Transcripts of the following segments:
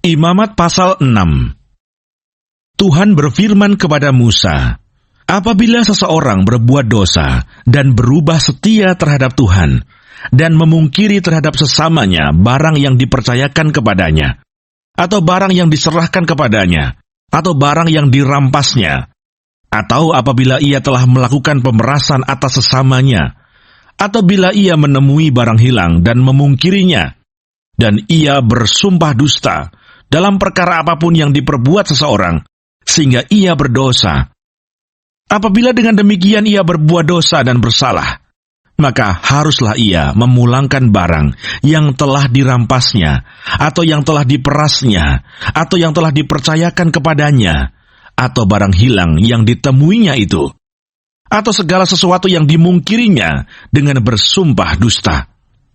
Imamat pasal 6. Tuhan berfirman kepada Musa, apabila seseorang berbuat dosa dan berubah setia terhadap Tuhan, dan memungkiri terhadap sesamanya barang yang dipercayakan kepadanya, atau barang yang diserahkan kepadanya, atau barang yang dirampasnya, atau apabila ia telah melakukan pemerasan atas sesamanya, atau bila ia menemui barang hilang dan memungkirinya, dan ia bersumpah dusta dalam perkara apapun yang diperbuat seseorang, sehingga ia berdosa. Apabila dengan demikian ia berbuat dosa dan bersalah, maka haruslah ia memulangkan barang yang telah dirampasnya, atau yang telah diperasnya, atau yang telah dipercayakan kepadanya, atau barang hilang yang ditemuinya itu, atau segala sesuatu yang dimungkirinya dengan bersumpah dusta.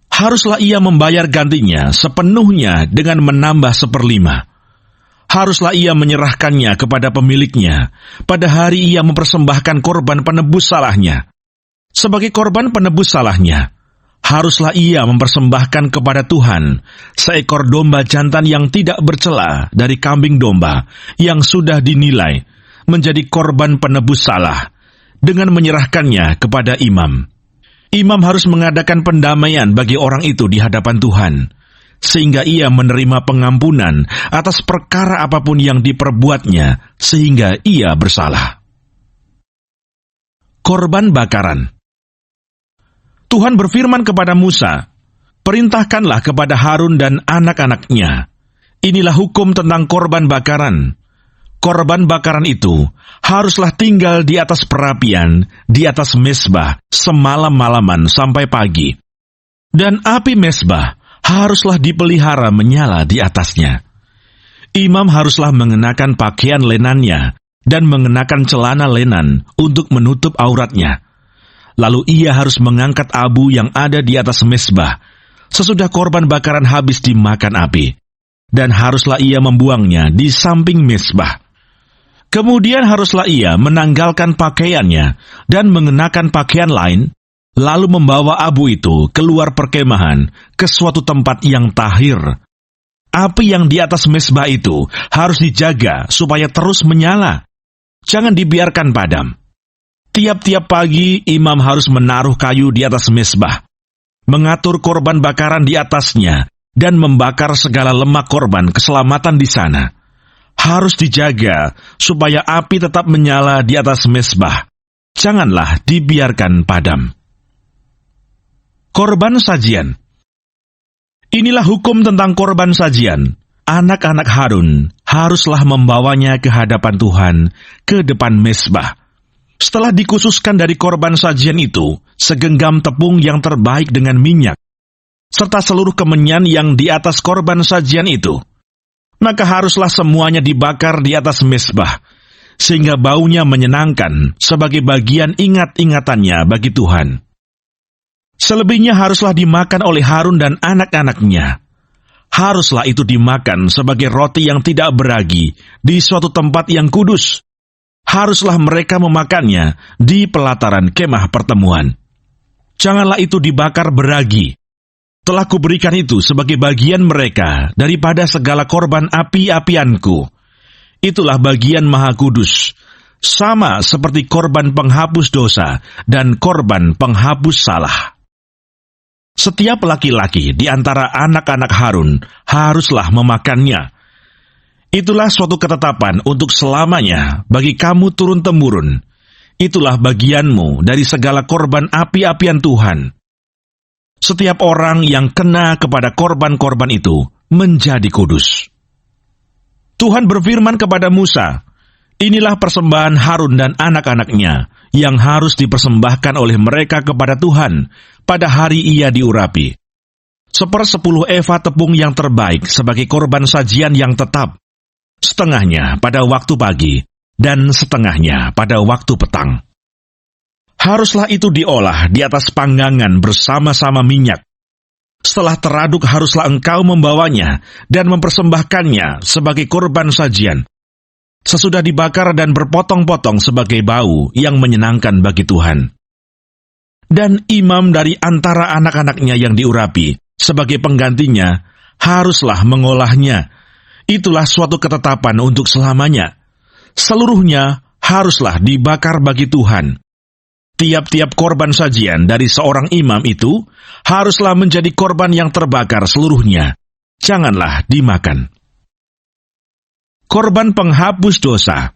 Haruslah ia membayar gantinya sepenuhnya dengan menambah 1/5. Haruslah ia menyerahkannya kepada pemiliknya pada hari ia mempersembahkan korban penebus salahnya. Sebagai korban penebus salahnya, haruslah ia mempersembahkan kepada Tuhan seekor domba jantan yang tidak bercela dari kambing domba yang sudah dinilai menjadi korban penebus salah, dengan menyerahkannya kepada imam. Imam harus mengadakan pendamaian bagi orang itu di hadapan Tuhan, sehingga ia menerima pengampunan atas perkara apapun yang diperbuatnya, sehingga ia bersalah. Korban bakaran. Tuhan berfirman kepada Musa, perintahkanlah kepada Harun dan anak-anaknya, inilah hukum tentang korban bakaran. Korban bakaran itu haruslah tinggal di atas perapian, di atas mezbah, semalam-malaman sampai pagi. Dan api mezbah haruslah dipelihara menyala di atasnya. Imam haruslah mengenakan pakaian lenannya dan mengenakan celana lenan untuk menutup auratnya. Lalu ia harus mengangkat abu yang ada di atas mezbah sesudah korban bakaran habis dimakan api, dan haruslah ia membuangnya di samping mezbah. Kemudian haruslah ia menanggalkan pakaiannya dan mengenakan pakaian lain, lalu membawa abu itu keluar perkemahan ke suatu tempat yang tahir. Api yang di atas mezbah itu harus dijaga supaya terus menyala. Jangan dibiarkan padam. Tiap-tiap pagi imam harus menaruh kayu di atas mezbah, mengatur korban bakaran di atasnya, dan membakar segala lemak korban keselamatan di sana. Harus dijaga supaya api tetap menyala di atas mezbah. Janganlah dibiarkan padam. Korban sajian. Inilah hukum tentang korban sajian. Anak-anak Harun haruslah membawanya ke hadapan Tuhan, ke depan mezbah. Setelah dikhususkan dari korban sajian itu, segenggam tepung yang terbaik dengan minyak, serta seluruh kemenyan yang di atas korban sajian itu, maka haruslah semuanya dibakar di atas mezbah, sehingga baunya menyenangkan sebagai bagian ingat-ingatannya bagi Tuhan. Selebihnya haruslah dimakan oleh Harun dan anak-anaknya. Haruslah itu dimakan sebagai roti yang tidak beragi di suatu tempat yang kudus. Haruslah mereka memakannya di pelataran kemah pertemuan. Janganlah itu dibakar beragi. Telah kuberikan itu sebagai bagian mereka daripada segala korban api-apianku. Itulah bagian maha kudus, sama seperti korban penghapus dosa dan korban penghapus salah. Setiap laki-laki di antara anak-anak Harun haruslah memakannya. Itulah suatu ketetapan untuk selamanya bagi kamu turun-temurun. Itulah bagianmu dari segala korban api-apian Tuhan. Setiap orang yang kena kepada korban-korban itu menjadi kudus. Tuhan berfirman kepada Musa, inilah persembahan Harun dan anak-anaknya yang harus dipersembahkan oleh mereka kepada Tuhan pada hari ia diurapi. 1/10 eva tepung yang terbaik sebagai korban sajian yang tetap, setengahnya pada waktu pagi dan setengahnya pada waktu petang. Haruslah itu diolah di atas panggangan bersama-sama minyak. Setelah teraduk haruslah engkau membawanya dan mempersembahkannya sebagai korban sajian, sesudah dibakar dan berpotong-potong sebagai bau yang menyenangkan bagi Tuhan. Dan imam dari antara anak-anaknya yang diurapi sebagai penggantinya haruslah mengolahnya. itulah suatu ketetapan untuk selamanya. Seluruhnya haruslah dibakar bagi Tuhan. Tiap-tiap korban sajian dari seorang imam itu haruslah menjadi korban yang terbakar seluruhnya. Janganlah dimakan. Korban penghapus dosa.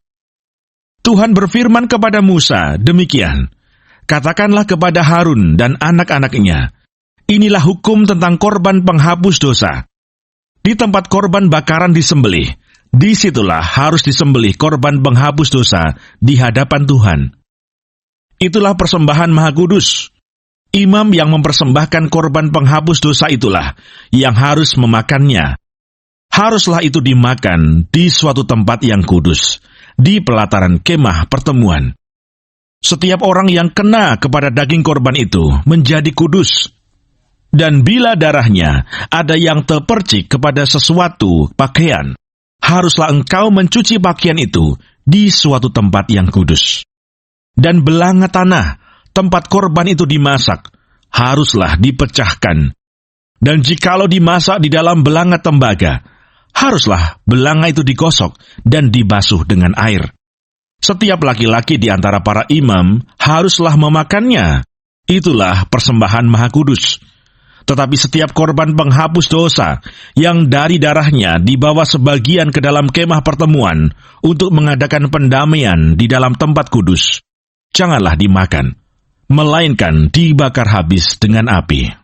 Tuhan berfirman kepada Musa demikian, "Katakanlah kepada Harun dan anak-anaknya, inilah hukum tentang korban penghapus dosa. Di tempat korban bakaran disembelih, disitulah harus disembelih korban penghapus dosa di hadapan Tuhan. Itulah persembahan Maha Kudus. Imam yang mempersembahkan korban penghapus dosa itulah yang harus memakannya. Haruslah itu dimakan di suatu tempat yang kudus, di pelataran kemah pertemuan. Setiap orang yang kena kepada daging korban itu menjadi kudus. Dan bila darahnya ada yang terpercik kepada sesuatu pakaian, haruslah engkau mencuci pakaian itu di suatu tempat yang kudus. Dan belanga tanah, tempat korban itu dimasak, haruslah dipecahkan. Dan jikalau dimasak di dalam belanga tembaga, haruslah belanga itu digosok dan dibasuh dengan air. Setiap laki-laki di antara para imam haruslah memakannya. Itulah persembahan Maha Kudus. Tetapi setiap korban penghapus dosa yang dari darahnya dibawa sebagian ke dalam kemah pertemuan untuk mengadakan pendamaian di dalam tempat kudus, janganlah dimakan, melainkan dibakar habis dengan api."